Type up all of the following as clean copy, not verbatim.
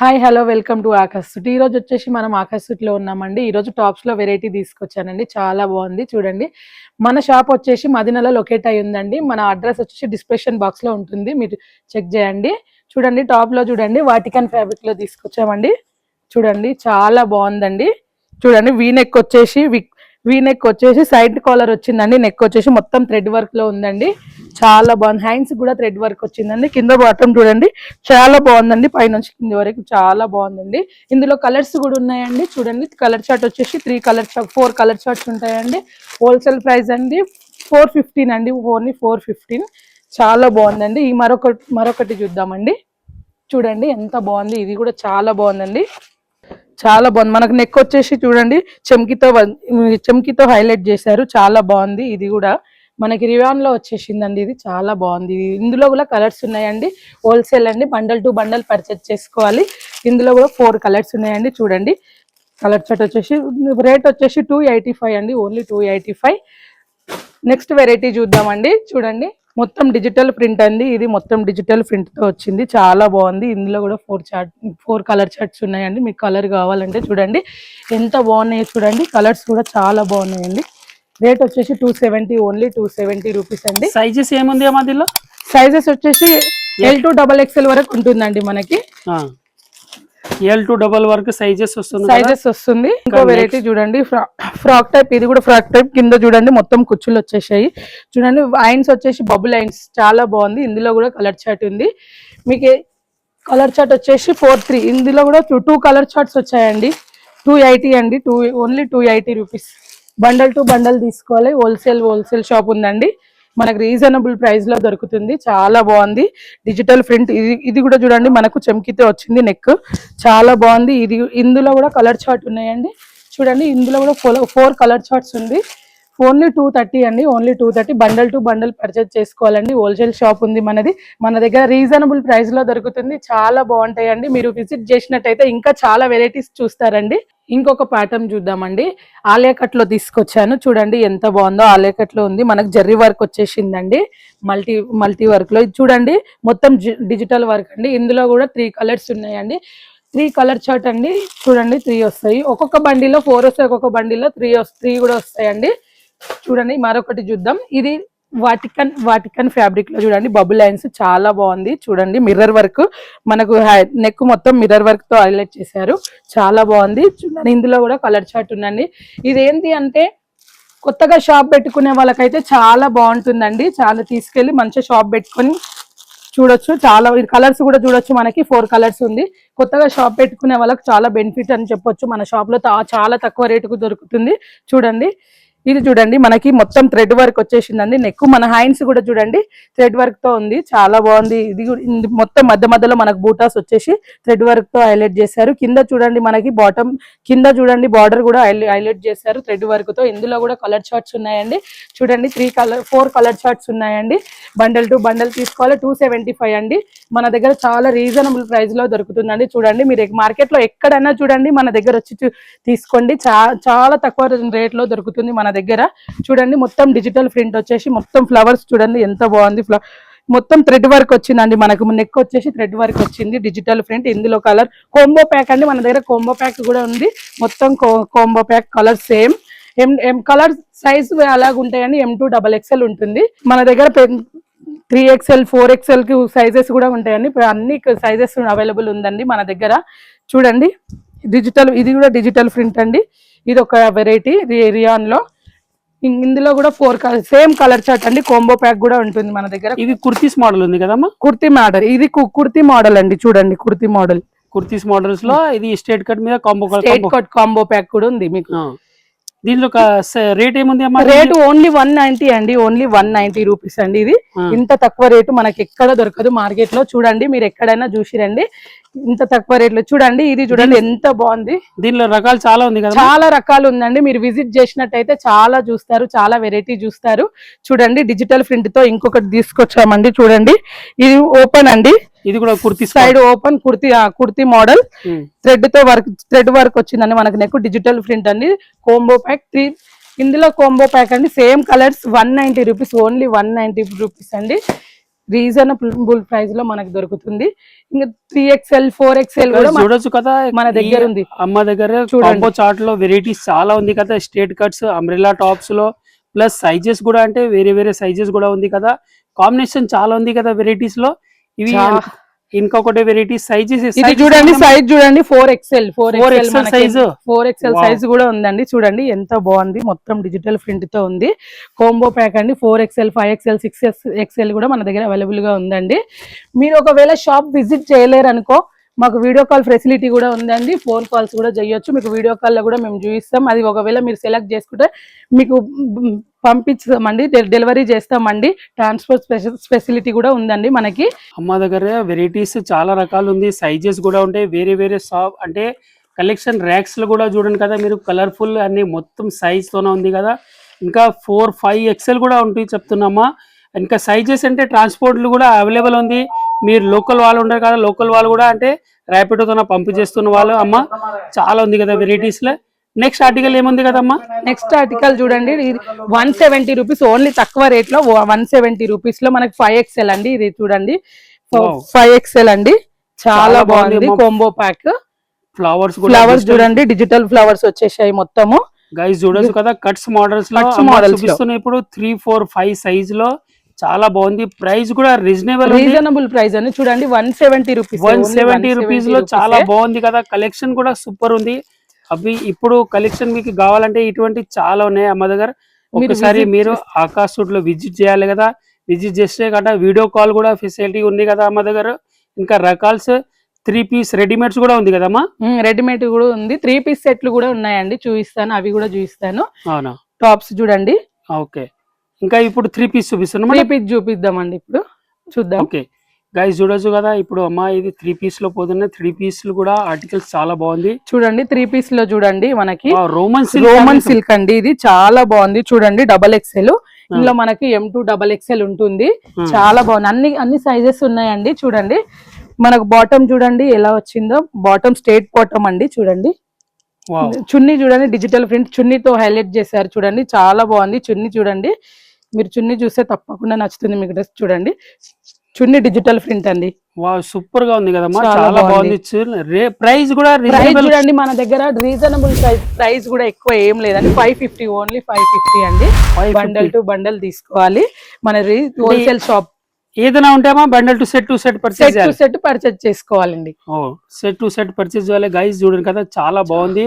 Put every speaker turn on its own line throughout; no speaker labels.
Hi hello welcome to Akash suit. ఈ రోజు వచ్చేసి మనం ఆకాశ్ సూట్ లో ఉన్నామండి. ఈ రోజు టాప్స్ లో వెరైటీ తీసుకొచ్చానండి, చాలా బాగుంది. చూడండి, మన షాప్ వచ్చేసి మదీనాలో లొకేట్ అయి ఉందండి. మన అడ్రస్ వచ్చేసి డిస్క్రిప్షన్ బాక్స్ లో ఉంటుంది, మీరు చెక్ చేయండి. చూడండి, టాప్ లో చూడండి వాటికన్ ఫ్యాబ్రిక్ లో తీసుకొచ్చామండి. చూడండి, చాలా బాగుందండి. చూడండి, వీ నెక్ వచ్చేసి సైడ్ కాలర్ వచ్చిందండి. నెక్ వచ్చేసి మొత్తం థ్రెడ్ వర్క్ లో ఉందండి, చాలా బాగుంది. హ్యాండ్స్ కూడా థ్రెడ్ వర్క్ వచ్చిందండి. కింద బాటమ్ చూడండి, చాలా బాగుందండి. పైనుంచి కింద వరకు చాలా బాగుందండి. ఇందులో కలర్స్ కూడా ఉన్నాయండి. చూడండి, కలర్ చార్ట్ వచ్చేసి 4 కలర్ చార్ట్స్ ఉంటాయండి. హోల్సేల్ ప్రైస్ అండి 415 అండి, ఓన్లీ 415. చాలా బాగుందండి. ఈ మరొకటి చూద్దామండి. చూడండి ఎంత బాగుంది, ఇది కూడా చాలా బాగుందండి. చాలా బాగుంది. మనకు నెక్ వచ్చేసి చూడండి చెమ్కితో హైలైట్ చేశారు, చాలా బాగుంది. ఇది కూడా మనకి రివాన్ లో వచ్చేసిందండి, ఇది చాలా బాగుంది. ఇందులో కూడా కలర్స్ ఉన్నాయండి. హోల్సేల్ అండి, బండల్ టు బండల్ పర్చేజ్ చేసుకోవాలి. ఇందులో కూడా 4 కలర్స్ ఉన్నాయండి. చూడండి, కలర్ చార్ట్ వచ్చేసి రేట్ వచ్చేసి 285 అండి, ఓన్లీ 285. నెక్స్ట్ వెరైటీ చూద్దామండి. చూడండి, మొత్తం డిజిటల్ ప్రింట్ అండి. ఇది మొత్తం డిజిటల్ ప్రింట్ తో వచ్చింది, చాలా బాగుంది. ఇందులో కూడా 4 కలర్ చార్ట్స్ ఉన్నాయండి. మీకు కలర్ కావాలంటే చూడండి ఎంత బాగున్నాయి. చూడండి, కలర్స్ కూడా చాలా బాగున్నాయండి. రేట్ వచ్చేసి 270, ఓన్లీ 270 రూపీస్ అండి.
సైజెస్ ఏముంది మధ్యలో?
సైజెస్ వచ్చేసి L2XXL వరకు ఉంటుందండి మనకి.
L2 వరకు సైజెస్
వస్తుంది. ఇంకో వెరైటీ చూడండి, ఫ్రాక్ టైప్. ఇది కూడా ఫ్రాక్ టైప్. కింద చూడండి మొత్తం కుచ్చులు వచ్చేసాయి. చూడండి, లైన్స్ వచ్చేసి బబుల్ లైన్స్, చాలా బాగుంది. ఇందులో కూడా కలర్ చార్ట్ ఉంది. మీకు కలర్ చార్ట్ వచ్చేసి 43. ఇందులో కూడా 2 కలర్ చార్ట్స్ వచ్చాయండి. 280 అండి, only 280 rupees. Bundle to bundle తీసుకోవాలి. హోల్సేల్ షాప్ ఉందండి, మనకు రీజనబుల్ ప్రైస్ లో దొరుకుతుంది. చాలా బాగుంది. Digital print. ఇది కూడా చూడండి, మనకు చెమ్కితో వచ్చింది నెక్, చాలా బాగుంది. ఇందులో కూడా కలర్ చార్ట్ ఉన్నాయండి. చూడండి, ఇందులో కూడా 4 కలర్ చార్ట్స్ ఉంది. ఓన్లీ 230 అండి, only 230. Bundle to bundle purchase చేసుకోవాలండి. హోల్సేల్ షాప్ ఉంది మనది. మన దగ్గర రీజనబుల్ ప్రైస్ లో దొరుకుతుంది, చాలా బాగుంటాయండి. మీరు విజిట్ చేసినట్టయితే ఇంకా చాలా వెరైటీస్ చూస్తారండి. ఇంకొక ప్యాటర్న్ చూద్దామండి. ఆలియా కట్ లో తీసుకొచ్చాను. చూడండి ఎంత బాగుందో, ఆలియా కట్ లో ఉంది. మనకు జర్రీ వర్క్ వచ్చేసిందండి, మల్టీ వర్క్ లో. ఇది చూడండి, మొత్తం డిజిటల్ వర్క్ అండి. ఇందులో కూడా 3 కలర్స్ ఉన్నాయండి. 3 కలర్ చార్ట్ అండి. చూడండి, 3 వస్తాయి. ఒక్కొక్క బండిలో 4 వస్తాయి, ఒక్కొక్క బండిలో 3 కూడా వస్తాయండి. చూడండి, మరొకటి చూద్దాం. ఇది వాటికన్ ఫ్యాబ్రిక్ లో చూడండి, బబుల్ లైన్స్, చాలా బాగుంది. చూడండి, మిర్రర్ వర్క్, మనకు నెక్ మొత్తం మిర్రర్ వర్క్ తో హైలైట్ చేశారు, చాలా బాగుంది. చూడండి, ఇందులో కూడా కలర్ చార్ట్ ఉందండి. ఇదేంటి అంటే కొత్తగా షాప్ పెట్టుకునే వాళ్ళకైతే చాలా బాగుంటుందండి. చాలా తీసుకెళ్లి మంచిగా షాప్ పెట్టుకొని చూడొచ్చు. చాలా కలర్స్ కూడా చూడొచ్చు. మనకి 4 కలర్స్ ఉంది. కొత్తగా షాప్ పెట్టుకునే వాళ్ళకి చాలా బెనిఫిట్ అని చెప్పొచ్చు. మన షాప్ లో చాలా తక్కువ రేటుకు దొరుకుతుంది. చూడండి, ఇది చూడండి, మనకి మొత్తం థ్రెడ్ వర్క్ వచ్చేసిందండి. నెక్, మన హ్యాండ్స్ కూడా చూడండి థ్రెడ్ వర్క్ తో ఉంది, చాలా బాగుంది. ఇది మొత్తం మధ్యలో మనకు బూటాస్ వచ్చేసి థ్రెడ్ వర్క్ తో హైలైట్ చేశారు. కింద చూడండి, మనకి బాటమ్ కింద చూడండి బార్డర్ కూడా హైలైట్ చేశారు థ్రెడ్ వర్క్ తో. ఇందులో కూడా కలర్ చార్ట్స్ ఉన్నాయండి. చూడండి, 4 కలర్ చార్ట్స్ ఉన్నాయండి. బండల్ టు బండల్ తీసుకోవాలి. 275 అండి. మన దగ్గర చాలా రీజనబుల్ ప్రైస్ లో దొరుకుతుందండి. చూడండి, మీరు మార్కెట్ లో ఎక్కడైనా చూడండి, మన దగ్గర వచ్చి తీసుకోండి. చాలా తక్కువ రేట్ లో దొరుకుతుంది మన దగ్గర. చూడండి, మొత్తం డిజిటల్ ప్రింట్ వచ్చేసి మొత్తం ఫ్లవర్స్ చూడండి ఎంత బాగుంది. మొత్తం థ్రెడ్ వర్క్ వచ్చిందండి. మనకు నెక్ వచ్చేసి థ్రెడ్ వర్క్ వచ్చింది, డిజిటల్ ప్రింట్. ఇందులో కలర్ కోంబో ప్యాక్ అండి. మన దగ్గర కోంబో ప్యాక్ కూడా ఉంది. మొత్తం combo pack colour same. Colour size అలాగ ఉంటాయండి. M2XXL ఉంటుంది మన దగ్గర. 3XL 4XL కి సైజెస్ కూడా ఉంటాయండి. అన్ని సైజెస్ అవైలబుల్ ఉందండి మన దగ్గర. చూడండి, ఇది కూడా డిజిటల్ ప్రింట్ అండి. ఇది ఒక వెరైటీ రియాన్ లో. ఇందులో కూడా 4 సేమ్ కలర్ చార్ట్ అండి. కోంబో ప్యాక్ కూడా ఉంటుంది మన దగ్గర.
ఇది కుర్తీస్ మోడల్ ఉంది కదమ్మా?
కుర్తీ మోడల్. ఇది కుర్తీ మోడల్ అండి. చూడండి, కుర్తీ మోడల్.
కుర్తీస్ మోడల్స్ లో ఇది స్ట్రేట్ కట్ మీద
కాంబో ప్యాక్ కూడా ఉంది మీకు.
దీనిలో రేట్ ఏముంది అమ్మా?
రేటు ఓన్లీ 190 అండి, ఓన్లీ 190 రూపీస్ అండి. ఇది ఇంత తక్కువ రేటు మనకి ఎక్కడ దొరకదు మార్కెట్ లో. చూడండి, మీరు ఎక్కడైనా చూసిరండి, ఇంత తక్కువ రేట్లో. చూడండి, ఇది చూడండి ఎంత బాగుంది.
దీనిలో రకాలు చాలా ఉంది కదా?
చాలా రకాలు ఉందండి. మీరు విజిట్ చేసినట్టయితే చాలా చూస్తారు, చాలా వెరైటీ చూస్తారు. చూడండి, డిజిటల్ ప్రింట్ తో ఇంకొకటి తీసుకొచ్చామండి. చూడండి, ఇది ఓపెన్ అండి.
ఇది కూడా kurti
side open kurti model. Thread work వచ్చిందండి మనకి. నెక్ డిజిటల్ ప్రింట్ అండి. Combo pack 3. ఇందులో కోంబో ప్యాక్ అండి. Same colours 190 rupees, only 190 rupees అండి. రీజనబుల్ ప్రైస్ లో మనకు దొరుకుతుంది. ఇంకా 3XL 4XL కూడా
చూడొచ్చు కదా
మన దగ్గర ఉంది.
అమ్మ దగ్గర కాంబో చార్ట్ లో వెరైటీస్ చాలా ఉంది కదా, స్ట్రేట్ కట్స్, అంబ్రెల్లా టాప్స్ లో ప్లస్ సైజెస్ కూడా అంటే వేరే వేరే సైజెస్ కూడా ఉంది కదా, కాంబినేషన్ చాలా ఉంది కదా వెరైటీస్ లో. ఇవి ఇంకొకటి వెరైటీ సైజెస్
ఇది చూడండి, సైజ్ చూడండి 4XL
4XL size
4XL size కూడా ఉందండి. చూడండి ఎంత బాగుంది, మొత్తం డిజిటల్ ప్రింట్ తో ఉంది. కాంబో ప్యాక్ అండి. 4XL 5XL 6XL కూడా మన దగ్గర అవైలబుల్ గా ఉందండి. మీరు ఒకవేళ షాప్ విజిట్ చేయలేరు అనుకో, మాకు వీడియో కాల్ ఫెసిలిటీ కూడా ఉందండి. ఫోన్ కాల్స్ కూడా చేయొచ్చు, మీకు వీడియో కాల్ లో కూడా మేము చూపిస్తాం. అది ఒకవేళ మీరు సెలెక్ట్ చేసుకుంటే మీకు పంపిస్తామండి, డెలివరీ చేస్తామండి. ట్రాన్స్పోర్ట్ ఫెసిలిటీ కూడా ఉందండి మనకి.
అమ్మ దగ్గర వెరైటీస్ చాలా రకాలు ఉంది, సైజెస్ కూడా ఉంటాయి వేరే వేరే షాప్ అంటే కలెక్షన్ ర్యాక్స్ లో కూడా చూడండి కదా మీరు, కలర్ఫుల్ అన్ని మొత్తం సైజ్ తోనే ఉంది కదా. ఇంకా 4-5XL కూడా ఉంటాయి చెప్తున్నామా. ఇంకా సైజెస్ అంటే ట్రాన్స్పోర్ట్లు కూడా అవైలబుల్ ఉంది. మీరు లోకల్ వాళ్ళు ఉంటారు కదా, లోకల్ వాళ్ళు కూడా అంటే ర్యాపిడోతో పంపు చేస్తున్న వాళ్ళు అమ్మ చాలా ఉంది కదా వెరైటీస్ లో. నెక్స్ట్ ఆర్టికల్ ఏముంది కదమ్మా?
నెక్స్ట్ ఆర్టికల్ చూడండి, 170 రూపీస్ ఓన్లీ, తక్కువ రేట్ లో 170 రూపీస్ లో మనకి 5XL అండి. ఇది చూడండి 5XL అండి, చాలా బాగుంది. కాంబో ప్యాక్ ఫ్లవర్స్ చూడండి, డిజిటల్ ఫ్లవర్స్ వచ్చేసాయి మొత్తము.
గైస్ చూడొచ్చు కదా, కట్స్ మోడల్స్ లో చూపిస్తున్నాయి ఇప్పుడు 3, 4, 5 సైజ్ లో చాలా బాగుంది. ప్రైస్ కూడా రీజనబుల్
ప్రైస్ అని చూడండి, 170 రూపీస్
170 రూపీస్ లో చాలా బాగుంది కదా. కలెక్షన్ కూడా సూపర్ ఉంది. అవి ఇప్పుడు కలెక్షన్ మీకు కావాలంటే ఇటువంటి చాలా ఉన్నాయి అమ్మ దగ్గర. ఒకసారి మీరు ఆకాశ్ సూట్ లో విజిట్ చేయాలి కదా, విజిట్ చేస్తే కదా వీడియో కాల్ కూడా ఫెసిలిటీ ఉంది కదా అమ్మ దగ్గర. ఇంకా రకాల్స్ 3 పీస్ రెడీమేడ్స్ కూడా ఉంది కదమ్మా?
రెడీమేడ్ కూడా ఉంది, 3 పీస్ సెట్లు కూడా ఉన్నాయండి, చూపిస్తాను, అవి కూడా చూపిస్తాను.
అవునా,
టాప్స్ చూడండి.
ఓకే, ఇంకా ఇప్పుడు 3 పీస్ చూపిస్తాను.
3 పీస్ చూపిద్దామండి, ఇప్పుడు చూద్దాం.
ఓకే గైస్ చూడొచ్చు కదా, ఇప్పుడు అమ్మా ఇది 3 పీస్ లో పోతున్నాయి. 3 పీస్ కూడా ఆర్టికల్స్ చాలా బాగుంది.
చూడండి 3 పీస్ లో చూడండి మనకి
రోమన్
సిల్క్ అండి, ఇది చాలా బాగుంది. చూడండి XXL, ఇందులో మనకి M2 XXL ఉంటుంది. చాలా బాగుంది, అన్ని సైజెస్ ఉన్నాయండి. చూడండి మనకు బాటమ్ చూడండి ఎలా వచ్చిందో, బాటమ్ స్ట్రేట్ బాటమ్ అండి. చూడండి చున్నీ చూడండి, డిజిటల్ ప్రింట్ చున్నీతో హైలైట్ చేశారు. చూడండి చాలా బాగుంది చున్నీ. చూడండి మీరు చున్నీ చూస్తే తప్పకుండా నచ్చుతుంది మీకు. డ్రెస్ చూడండి, చున్నీ డిజిటల్ ప్రింట్ అండి.
సూపర్ గా ఉంది కదమ్మా, చాలా బాగుంది. ప్రైస్ కూడా
చూడండి మన దగ్గర రీజనబుల్ ప్రైస్ కూడా ఎక్కువ ఏం లేదండి. 550 ఓన్లీ 550 అండి. బండల్ టు బండల్ తీసుకోవాలి, మన హోల్సేల్ షాప్.
ఏదైనా ఉంటామా బండల్ టు సెట్
పర్చేజ్ చేసుకోవాలండి.
సెట్ టు సెట్ పర్చేజ్ చేయాలి. గైస్ చూడండి కదా చాలా బాగుంది.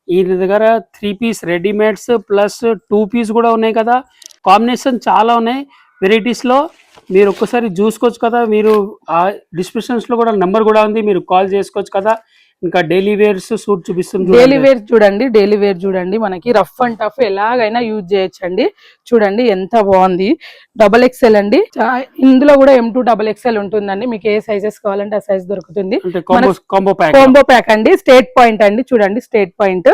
ఈ దగ్గర 3 పీస్ రెడీమేడ్స్ ప్లస్ 2 పీస్ కూడా ఉన్నాయి కదా, కాంబినేషన్ చాలా ఉన్నాయి వెరైటీస్ లో. మీరు ఒక్కసారి చూసుకోవచ్చు కదా, మీరు ఆ డిస్క్రిప్షన్స్ లో కూడా నంబర్ కూడా ఉంది, మీరు కాల్ చేసుకోవచ్చు కదా. ఇంకా డైలీ వేర్స్ సూట్ చూపిస్తుంది.
డైలీ వేర్ చూడండి మనకి రఫ్ అండ్ టఫ్ ఎలాగైనా యూజ్ చేయొచ్చండి. చూడండి ఎంత బాగుంది. XXL అండి, ఇందులో కూడా M2 XXL ఉంటుందండి. మీకు ఏ సైజెస్ కావాలంటే ఆ సైజ్ దొరుకుతుంది. కాంబో ప్యాక్ అండి. స్ట్రేట్ పాయింట్ అండి, చూడండి స్ట్రేట్ పాయింట్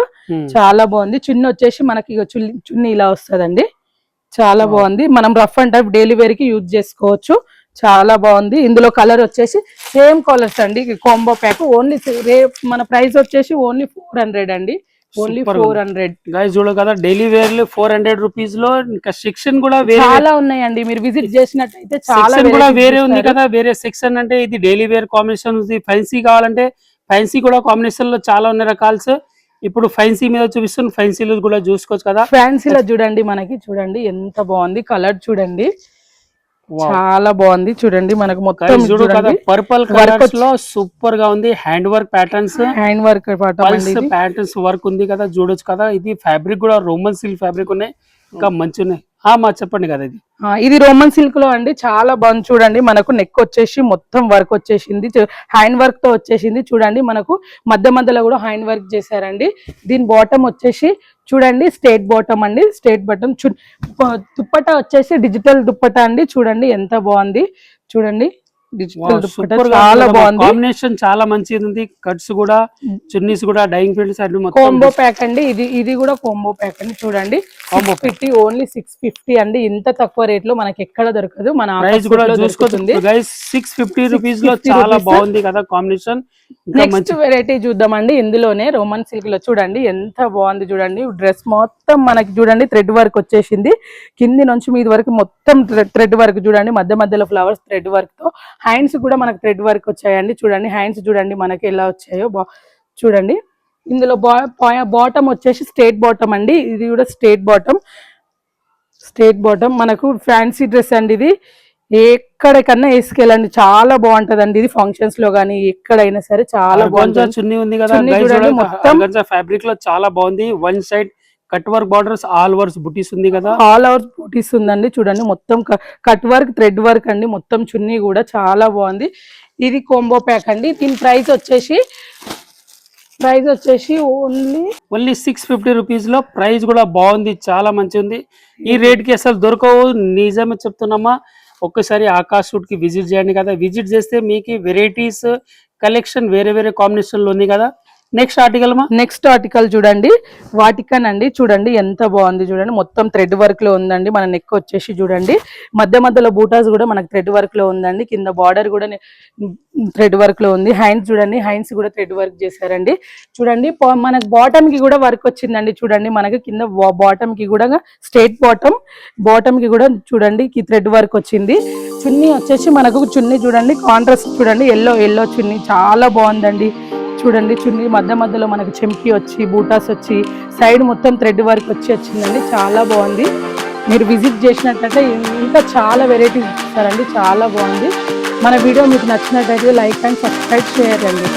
చాలా బాగుంది. చున్నీ వచ్చేసి మనకి చున్నీ ఇలా వస్తుందండి, చాలా బాగుంది. మనం rough and tough daily wear కి యూజ్ చేసుకోవచ్చు, చాలా బాగుంది. ఇందులో కలర్ వచ్చేసి సేమ్ కలర్స్ అండి. కాంబో ప్యాక్ ఓన్లీ మన ప్రైస్ వచ్చేసి ఓన్లీ 400 అండి, ఓన్లీ 400.
గైస్ చూడ కదా, డైలీ వేర్ 400 రూపీస్ లో ఇంకా సెక్షన్ కూడా
చాలా ఉన్నాయండి. మీరు విజిట్ చేసినట్టయితే చాలా
కూడా వేరే ఉంది కదా, వేరే సెక్షన్ అంటే ఇది డైలీ వేర్ కాంబినేషన్ ఉంది. ఫ్యాన్సీ కావాలంటే ఫ్యాన్సీ కూడా కాంబినేషన్ లో చాలా ఉన్నాయి రకాల్స్. ఇప్పుడు ఫ్యాన్సీ మీద చూపిస్తున్న ఫ్యాన్సీలో కూడా చూసుకోవచ్చు కదా.
ఫ్యాన్సీలో చూడండి మనకి, చూడండి ఎంత బాగుంది కలర్, చూడండి చాలా బాగుంది. చూడండి మనకు మొత్తం
పర్పుల్ కలర్స్ లో సూపర్ గా ఉంది. హ్యాండ్ వర్క్ ప్యాటర్న్స్ వర్క్ ఉంది కదా, చూడొచ్చు కదా. ఇది ఫ్యాబ్రిక్ కూడా రోమన్ సిల్క్ ఫ్యాబ్రిక్ ఉన్నాయి, ఇంకా మంచి ఉన్నాయి. చెప్పండి కదా,
ఇది రోమన్ సిల్క్ లో అండి, చాలా బాగుంది. చూడండి మనకు నెక్ వచ్చేసి మొత్తం వర్క్ వచ్చేసింది, హ్యాండ్ వర్క్ తో వచ్చేసింది. చూడండి మనకు మధ్యలో కూడా హ్యాండ్ వర్క్ చేశారండి. దీని బాటమ్ వచ్చేసి చూడండి స్ట్రేట్ బాటమ్ అండి, స్ట్రేట్ బాటమ్. దుప్పట్టా వచ్చేసి డిజిటల్ దుప్పట్టా అండి. చూడండి ఎంత బాగుంది. చూడండి డిజిటల్ దుపట్టా
సూపర్
చాలా బాగుంది.
కాంబినేషన్ చాలా మంచిది ఉంది. కట్స్ కూడా చున్నీస్ కూడా డైయింగ్ ప్రింట్స్ అన్ని మొత్తం
కాంబో ప్యాక్ అండి. ఇది కూడా కాంబో ప్యాక్ అండి. చూడండి కాంబో 50 ఓన్లీ 650 అండి. ఇంత తక్కువ రేట్ లో మనకి ఎక్కడ దొరకదు. మన
ప్రైస్ కూడా చూసుకోవచ్చు గైస్. 650 రూపీస్ లో చాలా బాగుంది కదా కాంబినేషన్.
నెక్స్ట్ వెరైటీ చూద్దామండి. ఇందులోనే రోమన్ సిల్క్ లో చూడండి ఎంత బాగుంది. చూడండి డ్రెస్ మొత్తం మనకి చూడండి థ్రెడ్ వర్క్ వచ్చేసింది. కింది నుంచి మీది వరకు మొత్తం థ్రెడ్ వర్క్ చూడండి. మధ్యలో ఫ్లవర్స్ థ్రెడ్ వర్క్ తో. హ్యాండ్స్ కూడా మనకి థ్రెడ్ వర్క్ వచ్చాయండి. చూడండి హ్యాండ్స్ చూడండి మనకి ఎలా వచ్చాయో చూడండి. ఇందులో బాటమ్ వచ్చేసి స్ట్రేట్ బాటమ్ అండి. ఇది కూడా స్ట్రేట్ బాటమ్ మనకు ఫ్యాన్సీ డ్రెస్ అండి. ఇది ఎక్కడికన్నా వేసుకెళ్ళండి చాలా బాగుంటదండి. ఇది ఫంక్షన్స్ లో గానీ ఎక్కడైనా సరే చాలా బాగుంటుంది.
చున్నీ ఉంది కదా మొత్తం ఫ్యాబ్రిక్ లో చాలా బాగుంది. One side cut work borders, all overs బుటీస్ ఉంది కదా.
ఆల్ ఓవర్స్ బుటీస్ ఉందండి. చూడండి మొత్తం కట్ వర్క్ థ్రెడ్ వర్క్ అండి. మొత్తం చున్నీ కూడా చాలా బాగుంది. ఇది కాంబో ప్యాక్ అండి. దీని ప్రైస్ వచ్చేసి
ఓన్లీ 650 రూపీస్ లో. ప్రైస్ కూడా బాగుంది, చాలా మంచి ఉంది. ఈ రేట్ కి అసలు దొరకవు, నిజమే చెప్తున్నామా. ఒక్కసారి ఆకాష్ షూట్ కి విజిట్ చేయండి కదా. విజిట్ చేస్తే మీకు వెరైటీస్ కలెక్షన్ వేరే కాంబినేషన్ లో ఉంది కదా. నెక్స్ట్ ఆర్టికల్ చూడండి వాటికన్ అండి. చూడండి ఎంత బాగుంది. చూడండి మొత్తం థ్రెడ్ వర్క్ లో ఉందండి. మన నెక్ వచ్చేసి చూడండి మధ్యలో బూటాస్ కూడా మనకు థ్రెడ్ వర్క్ లో ఉందండి. కింద బార్డర్ కూడా థ్రెడ్ వర్క్ లో ఉంది. హ్యాండ్స్ చూడండి, హ్యాండ్స్ కూడా థ్రెడ్ వర్క్ చేశారండి. చూడండి మనకు బాటమ్ కి కూడా వర్క్ వచ్చిందండి. చూడండి మనకి కింద బాటమ్ కి కూడా స్ట్రేట్ బాటమ్ కి కూడా చూడండి థ్రెడ్ వర్క్ వచ్చింది. చున్నీ వచ్చేసి మనకు చున్నీ చూడండి కాంట్రాస్ట్ చూడండి ఎల్లో చున్నీ చాలా బాగుందండి. చూడండి చున్నీ మధ్యలో మనకు చెంకి వచ్చి బూటాస్ వచ్చి సైడ్ మొత్తం థ్రెడ్ వర్క్ వచ్చిందండి. చాలా బాగుంది. మీరు విజిట్ చేసినట్లయితే ఇంకా చాలా వెరైటీస్ ఇస్తారండి. చాలా బాగుంది. మన వీడియో మీకు నచ్చినట్లయితే లైక్ అండ్ సబ్స్క్రైబ్ చేయండి.